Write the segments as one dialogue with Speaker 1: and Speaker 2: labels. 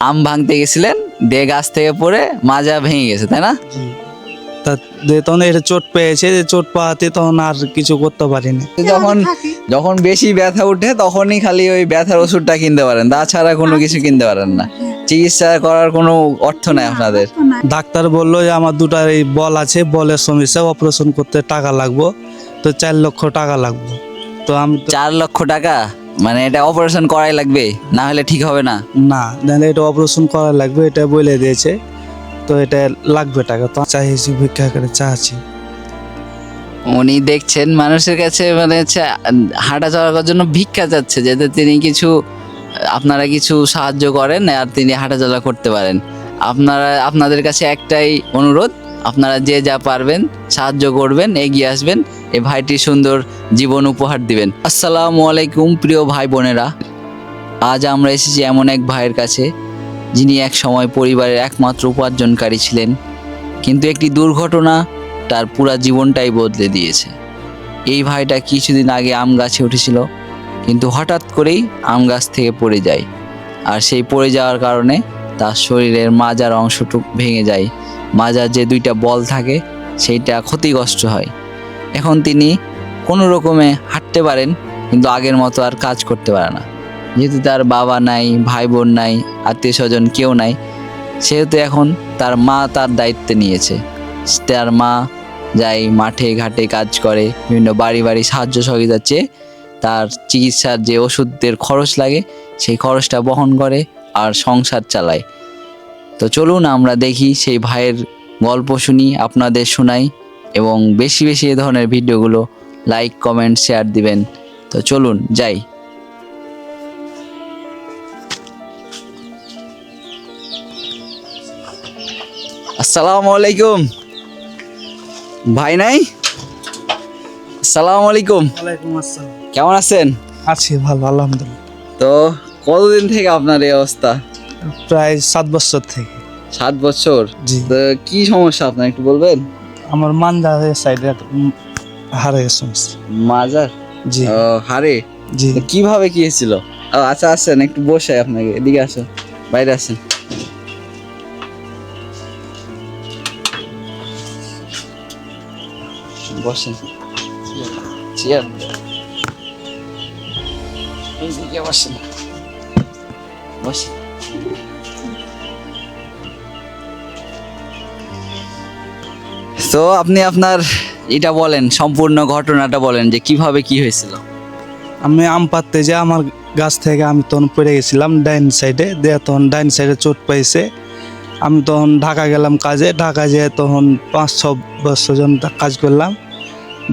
Speaker 1: আম ভাঙতে গেছিলেন, দিয়ে গাছ থেকে পড়ে মাজা ভেঙে গেছে, তাই না?
Speaker 2: জি। তা তখন এটা চোট পেয়েছে, চোট পাওয়াতে তখন আর কিছু করতে পারিনি।
Speaker 1: যখন যখন বেশি ব্যথা উঠে তখনই খালি ওই ব্যথার ওষুধটা কিনতে পারেন, তাছাড়া কোনো কিছু কিনতে পারেন না। চিকিৎসা করার কোনো অর্থ নাই আপনাদের।
Speaker 2: ডাক্তার বললো যে আমার দুটার এই বল আছে, বলের সমস্যা, অপারেশন করতে টাকা লাগবো, তো 4 লক্ষ টাকা লাগবে। তো আমি
Speaker 1: 4 লক্ষ টাকা? মানে এটা অপারেশন করাই লাগবে, না হলে ঠিক হবে না?
Speaker 2: না, তাহলে এটা অপারেশন করা লাগবে, এটা বলে দিয়েছে, তো এটা লাগবে টাকা। তো চাইছি, ভিক্ষা করে চাচ্ছি।
Speaker 1: উনি দেখছেন মানুষের কাছে মানে হচ্ছে হাঁটা চলা করার জন্য ভিক্ষা চাচ্ছে, যাতে তিনি কিছু আপনারা কিছু সাহায্য করেন আর তিনি হাঁটাচলা করতে পারেন। আপনাদের কাছে একটাই অনুরোধ, আপনারা যে যা পারবেন সাহায্য করবেন, এগিয়ে আসবেন, এই ভাইটির সুন্দর জীবন উপহার দিবেন। আসসালামু আলাইকুম প্রিয় ভাই বোনেরা, আজ আমরা এসেছি এমন এক ভাইয়ের কাছে যিনি এক সময় পরিবারের একমাত্র উপার্জনকারী ছিলেন, কিন্তু একটি দুর্ঘটনা তার পুরা জীবনটাই বদলে দিয়েছে। এই ভাইটা কিছুদিন আগে আম গাছে উঠেছিল, কিন্তু হঠাৎ করেই আম গাছ থেকে পড়ে যায়, আর সেই পড়ে যাওয়ার কারণে তার শরীরের মাজার অংশটুকু ভেঙে যায়। মাজার যে 2টা বল থাকে সেইটা ক্ষতিগ্রস্ত হয়। এখন তিনি কোনো রকমে হাঁটতে পারেন, কিন্তু আগের মতো আর কাজ করতে পারে না। যেহেতু তার বাবা নাই, ভাই বোন নাই, আত্মীয় স্বজন কেউ নাই, সেহেতু এখন তার মা তার দায়িত্বে নিয়েছে। তার মা যায় মাঠে ঘাটে কাজ করে, বিভিন্ন বাড়ি বাড়ি সাহায্য সহযোগিতা চেয়ে তার চিকিৎসার যে ওষুধের খরচ লাগে সেই খরচটা বহন করে আর সংসার চালায়। তো চলুন আমরা দেখি, সেই ভাইয়ের গল্প শুনি, আপনাদের শোনাই, এবং বেশি বেশি এ ধরনের ভিডিওগুলো লাইক কমেন্ট শেয়ার দিবেন। তো চলুন যাই। আসসালামু আলাইকুম। ভাই নাই? আসসালামু আলাইকুম।
Speaker 2: ওয়ালাইকুম আসসালাম।
Speaker 1: কেমন আছেন?
Speaker 2: আছি ভালো, আলহামদুলিল্লাহ।
Speaker 1: তো কতদিন থেকে আপনার এই অবস্থা?
Speaker 2: প্রায় 7 বছর থেকে।
Speaker 1: 7 বছর?
Speaker 2: জি।
Speaker 1: তো কি সমস্যা আপনার একটু বলবেন?
Speaker 2: আমার মানজারের সাইডে হারে গেছে।
Speaker 1: মাজার?
Speaker 2: জি
Speaker 1: হাড়ে?
Speaker 2: জি।
Speaker 1: তো কিভাবে কি হয়েছিল? আচ্ছা আসেন, একটু বসে আপনাকে, এদিকে আসেন, বাইরে আসেন। বসেন, চেয়ার এইদিকে বসেন, বসেন। তো আপনি আপনার এটা বলেন, সম্পূর্ণ ঘটনাটা বলেন যে কিভাবে কি হয়েছিল।
Speaker 2: আমি আম পাড়তে যে আমার গাছ থেকে আমি তখন পড়ে গেছিলাম ডাইন সাইডে, দিয়ে তখন ডাইন সাইডে চোট পাইছে। আমি তখন ঢাকা গেলাম কাজে, ঢাকা যেয়ে তখন 5-6 বছর যখন কাজ করলাম,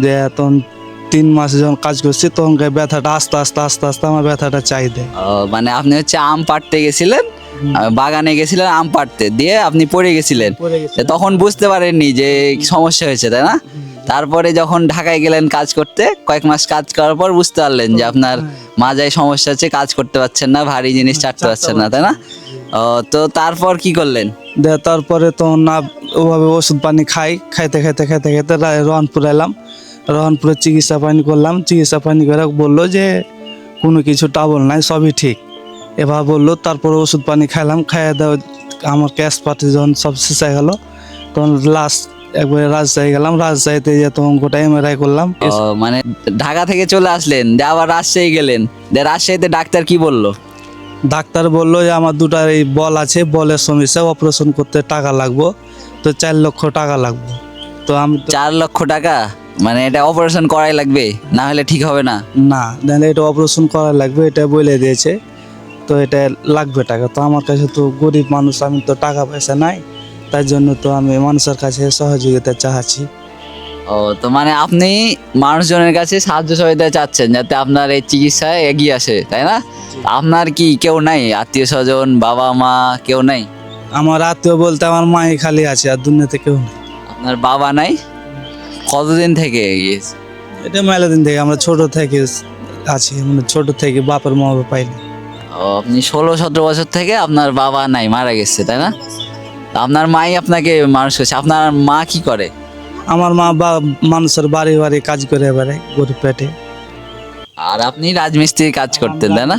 Speaker 2: দিয়ে তখন 3 মাস যখন কাজ করছি তখন ব্যথাটা আস্তে আস্তে আস্তে আস্তে আমার ব্যথাটা চাই দেয়।
Speaker 1: মানে আপনি হচ্ছে আম পাড়তে গেছিলেন, বাগানে গেছিলেন আম পাড়তে, দিয়ে আপনি পড়ে গেছিলেন।
Speaker 2: পড়ে গেছি।
Speaker 1: তখন বুঝতে পারেননি যে সমস্যা হয়েছে, তাই না? তারপরে যখন ঢাকায় গেলেন কাজ করতে, কয়েক মাস কাজ করার পর বুঝতে পারলেন যে আপনার মাজায় সমস্যা আছে, কাজ করতে পারছেন না, ভারী জিনিস চাটতে পারছেন না, তাই না? তো তারপর কি করলেন?
Speaker 2: দিয়ে তারপরে তখন না ওভাবে ওষুধ পানি খাইতে খাইতে খাইতে খাইতে রহনপুর এলাম। রহনপুরে চিকিৎসা পানি করলাম, চিকিৎসা পানি করে বললো যে কোনো কিছু টাবল নাই, সবই ঠিক এবার বললো। তারপরে ওষুধ পানি খাইলাম, খাইয়ে দেওয়া আমার ক্যাশ পাতি যখন সব শেষ হয়ে গেলো, তখন লাস্ট একবারে রাজশাহী গেলাম। রাজশাহীতে যে তখন গোটা MRI করলাম।
Speaker 1: মানে ঢাকা থেকে চলে আসলেন, দিয়ে আবার রাজশাহী গেলেন, দিয়ে রাজশাহীতে ডাক্তার কি বললো?
Speaker 2: ডাক্তার বললো যে আমার দুটার এই বল আছে, বলের সমস্যা, অপারেশন করতে টাকা লাগবো, তো 4 লক্ষ টাকা লাগবে। তো আমি
Speaker 1: 4 লক্ষ টাকা? মানে এটা অপারেশন করাই লাগবে, না হলে ঠিক হবে না?
Speaker 2: না, তাহলে এটা অপারেশন করা লাগবে, এটা বলে দিয়েছে, তো এটা লাগবে টাকা। তো আমার কাছে তো গরিব মানুষ, আমি তো টাকা পয়সা নাই, তার জন্য তো আমি মানুষের কাছে সহযোগিতা চাচ্ছি।
Speaker 1: তো মানে আপনি মানুষজনের কাছে সাহায্য সহায়তা চাচ্ছেন যাতে আপনার এই চিকিৎসায় এগিয়ে আসে, তাই না? আপনার কি কেউ নাই, আত্মীয় স্বজন, বাবা মা কেউ নাই?
Speaker 2: আমার আত্মীয় বলতে আমার মাই খালি আছে, আর দুনিয়াতে কেউ নেই।
Speaker 1: আপনার বাবা নাই? কতদিন থেকে গিয়েছে?
Speaker 2: এটা মেলা দিন থেকে, আমরা ছোট থেকে আছি, মানে ছোট থেকে বাপের মা বাবা পাইনি।
Speaker 1: আপনি 16-17 বছর থেকে আপনার বাবা নাই, মারা গেছে, তাই না? তো আপনার মাই আপনাকে মানুষ করছে। আপনার মা কি করে?
Speaker 2: আমার মা বা মানুষের বাড়ি বাড়ি কাজ করে বেড়ায় গরিব পেটে।
Speaker 1: আর আপনি রাজমিস্ত্রির কাজ করতেন, তাই না?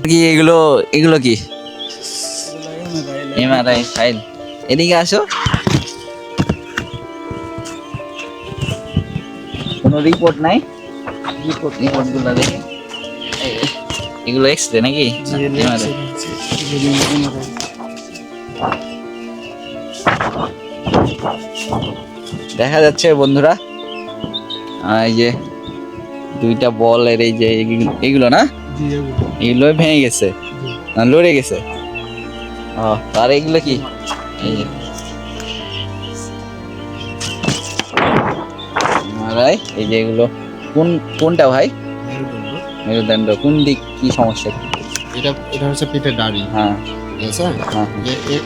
Speaker 1: কি এগুলো এগুলো কি? এমআরআই ফাইল, এদিকে আসো। কোনো রিপোর্ট নাই? রিপোর্টগুলো দেখেন, এগুলো এক্সরে নাকি? MRI? দেখা যাচ্ছে বন্ধুরা, এই যে দুইটা বলের এই যে এগুলো না, এগুলো ভেঙে গেছে, লড়ে গেছে। আর এগুলো কি? এই যে MRI, এই যে এগুলো কোনটা ভাই? মেরুদণ্ড কোন দিক, কি সমস্যা?
Speaker 3: এটা এটা হচ্ছে পেটের দাড়ি।
Speaker 1: হ্যাঁ
Speaker 3: ঠিক আছে,
Speaker 1: হ্যাঁ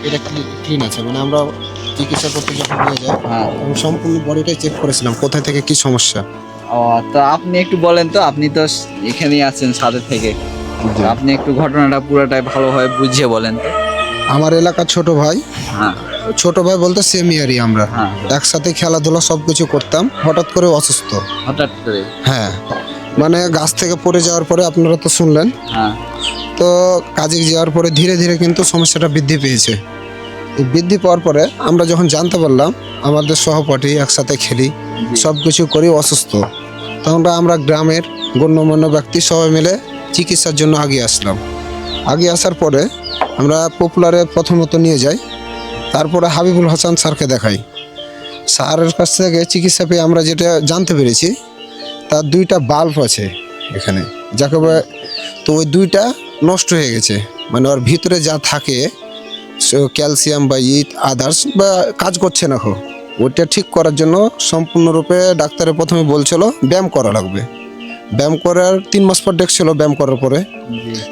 Speaker 3: এটা ক্লিন আছে, মানে আমরা চিকিৎসা করতে যখন নিয়ে যাই
Speaker 1: হ্যাঁ।
Speaker 3: তখন সম্পূর্ণ বডিটাই চেক করেছিলাম কোথায় থেকে কি সমস্যা।
Speaker 1: ও, তো আপনি একটু বলেন তো, আপনি তো এখানেই আছেন ছাদের থেকে, তো আপনি একটু ঘটনাটা পুরোটাই ভালোভাবে বুঝিয়ে বলেন তো।
Speaker 3: আমার এলাকার ছোট ভাই,
Speaker 1: হ্যাঁ
Speaker 3: ছোট ভাই বলতে সেম ইয়ারই, আমরা
Speaker 1: হ্যাঁ।
Speaker 3: একসাথে খেলাধুলা সবকিছু করতাম, হঠাৎ করে অসুস্থ।
Speaker 1: হঠাৎ করে?
Speaker 3: হ্যাঁ, মানে গাছ থেকে পড়ে যাওয়ার পরে আপনারা তো শুনলেন,
Speaker 1: হ্যাঁ
Speaker 3: তো কাজে যাওয়ার পরে ধীরে ধীরে কিন্তু সমস্যাটা বৃদ্ধি পেয়েছে। এই বৃদ্ধি পাওয়ার পরে আমরা যখন জানতে পারলাম আমাদের সহপাঠী একসাথে খেলি সব কিছু করি অসুস্থ, তখন আমরা গ্রামের গণ্যমান্য ব্যক্তি সবাই মিলে চিকিৎসার জন্য আগিয়ে আসলাম। আগিয়ে আসার পরে আমরা পপুলারে প্রথমত নিয়ে যাই, তারপরে হাবিবুল হাসান স্যারকে দেখাই। স্যারের কাছ থেকে চিকিৎসা পেয়ে আমরা যেটা জানতে পেরেছি, তার দুইটা বাল্ব আছে এখানে, যাকে বলে, তো ওই দুইটা নষ্ট হয়ে গেছে, মানে ওর ভিতরে যা থাকে ক্যালসিয়াম বা আদার্স বা কাজ করছে না। ওইটা ঠিক করার জন্য সম্পূর্ণরূপে ডাক্তারের প্রথমে বলছিল ব্যায়াম করা লাগবে। ব্যায়াম করার 3 মাস পর দেখছিল, ব্যায়াম করার পরে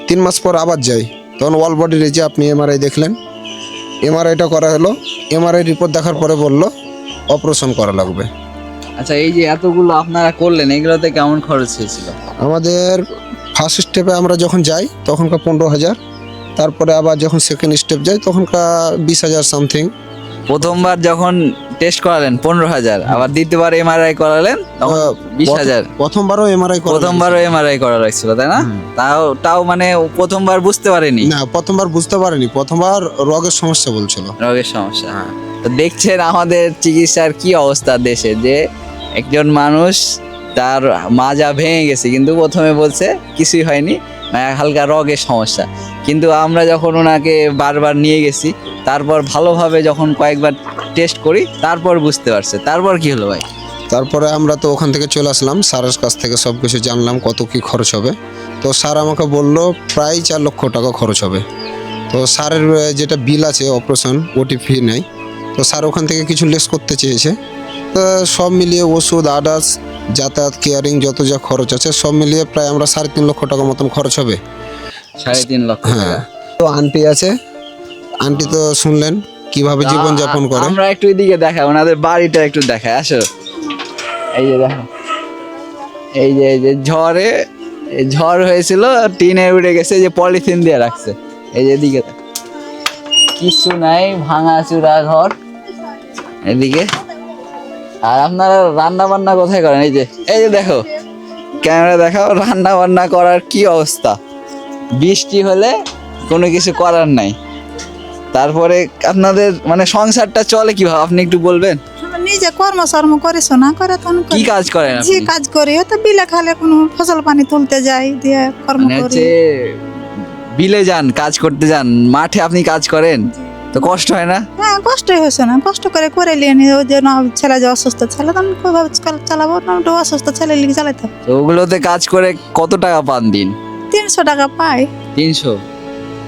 Speaker 3: 3 মাস পর আবার যাই, তখন অল বডির যে আপনি এমআরআই দেখলেন, এমআরআইটা করা হলো। এমআরআই রিপোর্ট দেখার পরে বলল অপারেশন করা লাগবে।
Speaker 1: আচ্ছা, এই যে এতগুলো আপনারা করলেন, এগুলোতে কেমন খরচ হয়েছিল?
Speaker 3: আমাদের ফার্স্ট স্টেপে আমরা যখন যাই তখনকার 15,000, তারপরে আবার যখন সেকেন্ড স্টেপ যাই তখনকার 20,000 সামথিং।
Speaker 1: প্রথমবার যখন টেস্ট করালেন 15,000, আবার দ্বিতীয়বার এমআরআই করালেন তখন 20,000।
Speaker 3: প্রথমবারও এমআরআই
Speaker 1: প্রথমবারও এমআরআই করা লাগছিল, তাই না? তাও মানে প্রথমবার বুঝতে পারেনি?
Speaker 3: না, প্রথমবার বুঝতে পারেনি, প্রথমবার রোগের সমস্যা বলছিল।
Speaker 1: রোগের সমস্যা। তো দেখছেন আমাদের চিকিৎসার কি অবস্থা দেশে, যে একজন মানুষ তার মাজা ভেঙে গেছে, কিন্তু প্রথমে বলছে কিছুই হয়নি, হালকা রোগের সমস্যা। কিন্তু আমরা যখন ওনাকে বারবার নিয়ে গেছি, তারপর ভালোভাবে যখন কয়েকবার টেস্ট করি, তারপর বুঝতে পারছে। তারপর কি হলো ভাই?
Speaker 3: তারপরে আমরা তো ওখান থেকে চলে আসলাম, স্যারের কাছ থেকে সব কিছু জানলাম কত কি খরচ হবে। তো স্যার আমাকে বলল প্রায় 4 লক্ষ টাকা খরচ হবে। তো স্যারের যেটা বিল আছে অপারেশন, ওটি ফি নেই, তো স্যার ওখান থেকে কিছু লেস করতে চেয়েছে। তো সব মিলিয়ে ওষুধ, আদার্স, যাতায়াত, কেয়ারিং, যত যা খরচ আছে সব মিলিয়ে প্রায় আমরা 3.5 লক্ষ টাকা মতন খরচ হবে।
Speaker 1: 3.5 লক্ষ টাকা।
Speaker 3: হ্যাঁ। তো আন্টি আছে, আন্টি তো শুনলেন কিভাবে জীবন যাপন করে।
Speaker 1: আমরা একটু এদিকে দেখাই, ওনাদের বাড়িটা একটু দেখাই, আসো। এই যে দেখো, এই যে ঝড় হয়েছিল, টিনে উড়ে গেছে, যে পলিথিন দিয়ে রাখছে। এই যে এদিকে কিছু নাই, ভাঙা চুরা ঘর এদিকে। আর আপনারা রান্না বান্না কোথায় করেন? এই যে দেখো, ক্যামেরা দেখাও, রান্না বান্না করার কি অবস্থা। বৃষ্টি হলে কোনো কিছু করার নাই। তারপরে আপনাদের মানে সংসারটা চলে কিভাবে, আপনি একটু বলবেন?
Speaker 4: নিজে কর্মসর্ম করিস না করে তখন
Speaker 1: কি কাজ করেন
Speaker 4: যে
Speaker 1: আপনি?
Speaker 4: কাজ করি তো বিলে খালে কোনো ফসল পানি তুলতে যাই, দিয়ে কর্ম
Speaker 1: মানে
Speaker 4: করি।
Speaker 1: হচ্ছে বিলে যান, কাজ করতে যান, মাঠে আপনি কাজ করেন, তো কষ্ট হয় না?
Speaker 4: হ্যাঁ, কষ্টই হয়েছে না, কষ্ট করে নিয়ে নি। ওই যে ছেলে যে অসুস্থ ছেলে, তখন কিভাবে চালাবো না, ওটা অসুস্থ ছেলে লিখে চালাতে হবে।
Speaker 1: তো ওগুলোতে কাজ করে কত টাকা পান দিন?
Speaker 4: 300 টাকা পাই।
Speaker 1: 300?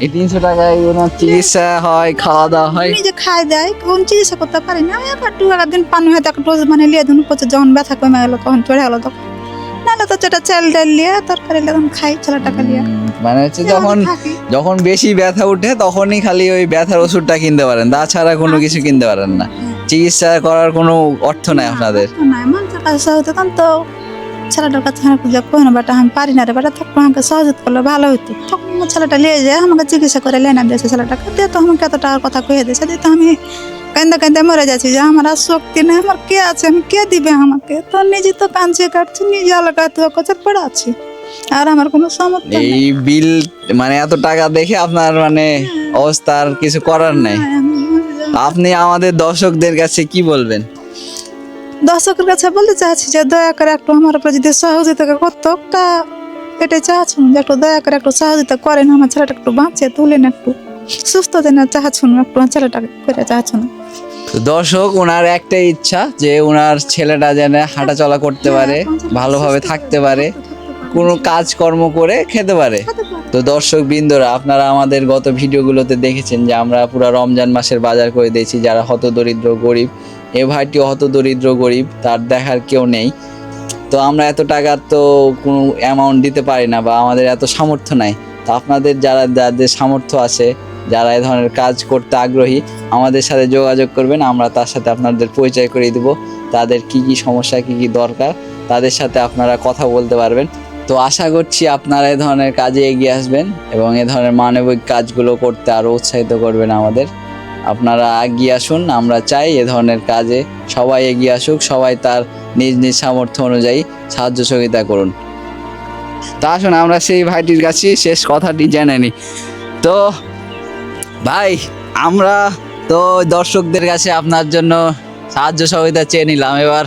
Speaker 1: এই 300 টাকায় ওনার চিকিৎসা হয়, খাওয়া দাওয়া হয়?
Speaker 4: নিজে খাই দেয়, কোন চিকিৎসা করতে পারি না। একটু একদিন পানি হয়তো একটা ডোজ মানে লিয়ে দিন, যখন ব্যথা কমে গেলো তখন চড়ে গেলো, তখন নাহলে তো যেটা চাল ডাল লিয়ে তরকারি তখন খাই ছেলে টাকা লিয়ে।
Speaker 1: মানে হচ্ছে
Speaker 4: থাকি।
Speaker 1: যখন বেশি ব্যথা উঠে তখনই খালি ওই ব্যথার ওষুধটা কিনতে পারেন, তাছাড়া কোনো কিছু কিনতে পারেন না। চিকিৎসা করার কোনো অর্থ নাই আপনাদের?
Speaker 4: না, মানুষের কাছে হতো তখন তো ছেলেটার কাছে খুঁজে কই না, বেটা আমি পারি না রে বেটা, তখন আমাকে সহযোগ করলে ভালো হতো। তখন ছেলেটা নিয়ে যায় আমাকে চিকিৎসা করে লেনা দিয়েছে ছেলেটাকে, দিয়ে তো আমাকে এত টাকার কথা কয়ে দিয়েছে, দিয়ে তো আমি কান্দে মরে যাচ্ছি যে আমার আর শক্তি নেই, আমার কে আছে, আমি কে দিবে আমাকে। তো নিজে তো কাঁদছে কাটছি, নিজে আলাদা তো কাছে পড়ে আছি। আর আমার কোনো সামর্থ্য নেই।
Speaker 1: এই বিল মানে এত টাকা দেখে আপনার মানে অবস্থা আর কিছু করার নেই। আপনি আমাদের দর্শকদের কাছে কি বলবেন?
Speaker 4: দর্শকের কাছে বলতে চাচ্ছি যে দয়া করে একটু আমার উপরে যদি সহযোগিতা করতো, তা এটাই চাচ্ছুন যে একটু দয়া করে একটু সহযোগিতা করেন, আমার ছেলেটা একটু বাঁচিয়ে তুলেন, একটু সুস্থ দেন চাচ্ছুন, একটু আমার ছেলেটাকে করে চাচ্ছুন।
Speaker 1: তো দর্শক, ওনার একটাই ইচ্ছা যে ওনার ছেলেটা যেন হাঁটা চলা করতে পারে, ভালোভাবে থাকতে পারে, কোনো কাজকর্ম করে খেতে পারে। তো দর্শক বৃন্দরা, আপনারা আমাদের গত ভিডিওগুলোতে দেখেছেন যে আমরা পুরো রমজান মাসের বাজার করে দিয়েছি যারা হতদরিদ্র গরিব। এ ভাইটিও হতদরিদ্র গরিব, তার দেখার কেউ নেই। তো আমরা এত টাকার তো কোনো অ্যামাউন্ট দিতে পারি না বা আমাদের এত সামর্থ্য নাই। তো আপনাদের যাদের সামর্থ্য আছে, যারা এই ধরনের কাজ করতে আগ্রহী, আমাদের সাথে যোগাযোগ করবেন। আমরা তার সাথে আপনাদের পরিচয় করিয়ে দেব, তাদের কি কি সমস্যা, কি কি দরকার, তাদের সাথে আপনারা কথা বলতে পারবেন। তো আশা করছি আপনারা এই ধরনের কাজে এগিয়ে আসবেন এবং এ ধরনের মানবিক কাজগুলো করতে আরও উৎসাহিত করবেন আমাদের। আপনারা এগিয়ে আসুন, আমরা চাই এ ধরনের কাজে সবাই এগিয়ে আসুক, সবাই তার নিজ নিজ সামর্থ্য অনুযায়ী সাহায্য সহযোগিতা করুন। তা আসুন আমরা সেই ভাইটির কাছে শেষ কথাটি জেনে নিই। তো ভাই, আমরা তো দর্শকদের কাছে আপনার জন্য সাহায্য সহযোগিতা চেয়ে নিলাম। এবার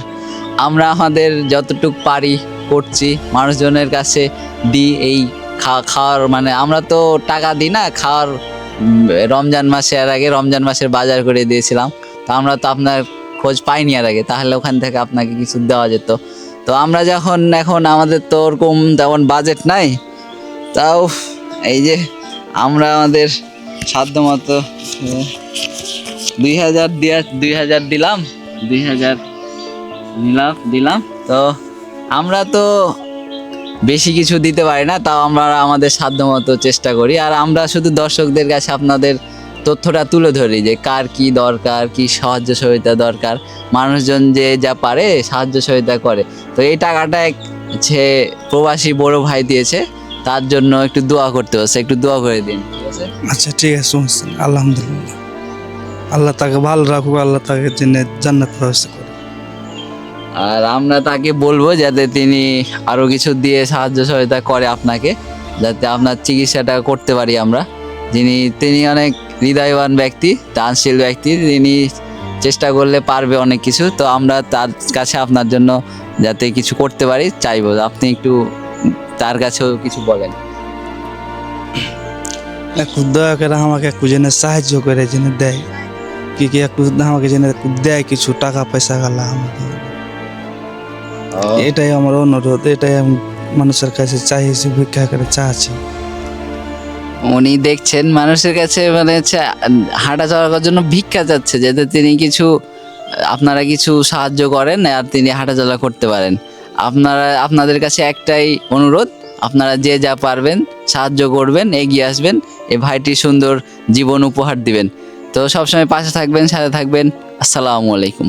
Speaker 1: আমরা আমাদের যতটুকু পারি করছি, মানুষজনের কাছে দিই। এই খাওয়ার মানে আমরা তো টাকা দিই না, খাওয়ার রমজান মাসের আগে রমজান মাসের বাজার করে দিয়েছিলাম। তো আমরা তো আপনার খোঁজ পাইনি এর আগে, তাহলে ওখান থেকে আপনাকে কিছু দেওয়া যেত। তো আমরা যখন এখন আমাদের তো ওরকম তেমন বাজেট নাই, তাও এই যে আমরা আমাদের সাধ্য মতো 2000 দিলাম, 2000 দিলাম। তো আমরা তো বেশি কিছু দিতে পারি না, তাও আমরা আমাদের সাধ্য মতো চেষ্টা করি। আর আমরা শুধু দর্শকদের কাছে আপনাদের তথ্যটা তুলে ধরি যে কার কি দরকার, কি সাহায্য সহযোগিতা দরকার। মানুষজন যে যা পারে সাহায্য সহযোগিতা করে। তো এই টাকাটা হচ্ছে প্রবাসী বড় ভাই দিয়েছে, তার জন্য একটু দোয়া করতে হচ্ছে, একটু দোয়া করে দিন, ঠিক আছে?
Speaker 2: আচ্ছা ঠিক আছে, শুনছেন, আলহামদুলিল্লাহ। আল্লাহ তাকে ভালো রাখুক, আল্লাহ তাকে জান্নাত ব্যবস্থা করে।
Speaker 1: আর আমরা তাকে বলবো যাতে তিনি আরো কিছু দিয়ে সাহায্য সহায়তা করে আপনাকে, যাতে আপনার চিকিৎসাটা করতে পারি আমরা। তিনি অনেক হৃদয়বান ব্যক্তি, দানশীল ব্যক্তি, তিনি চেষ্টা করলে পারবে অনেক কিছু। তো আমরা তার কাছে আপনার জন্য যাতে কিছু করতে পারি চাইবো, আপনি একটু তার কাছেও কিছু বলেন।
Speaker 2: একটু দয়া করে আমাকে একটু জেনে সাহায্য করে জেনে দেয়, কি কি একটু আমাকে জেনে একটু দেয় কিছু টাকা পয়সা গালা আমাকে। এটাই আমার অনুরোধ, এটাই আমি মানুষের কাছে চাইছি, ভিক্ষা করে চাচ্ছি।
Speaker 1: উনি দেখছেন মানুষের কাছে মানে হচ্ছে হাঁটা চলা করার জন্য ভিক্ষা চাচ্ছে, যাতে তিনি কিছু আপনারা কিছু সাহায্য করেন আর তিনি হাঁটা চলা করতে পারেন। আপনাদের কাছে একটাই অনুরোধ, আপনারা যে যা পারবেন সাহায্য করবেন, এগিয়ে আসবেন, এই ভাইটির সুন্দর জীবন উপহার দিবেন। তো সবসময় পাশে থাকবেন, সাথে থাকবেন। আসসালামু আলাইকুম।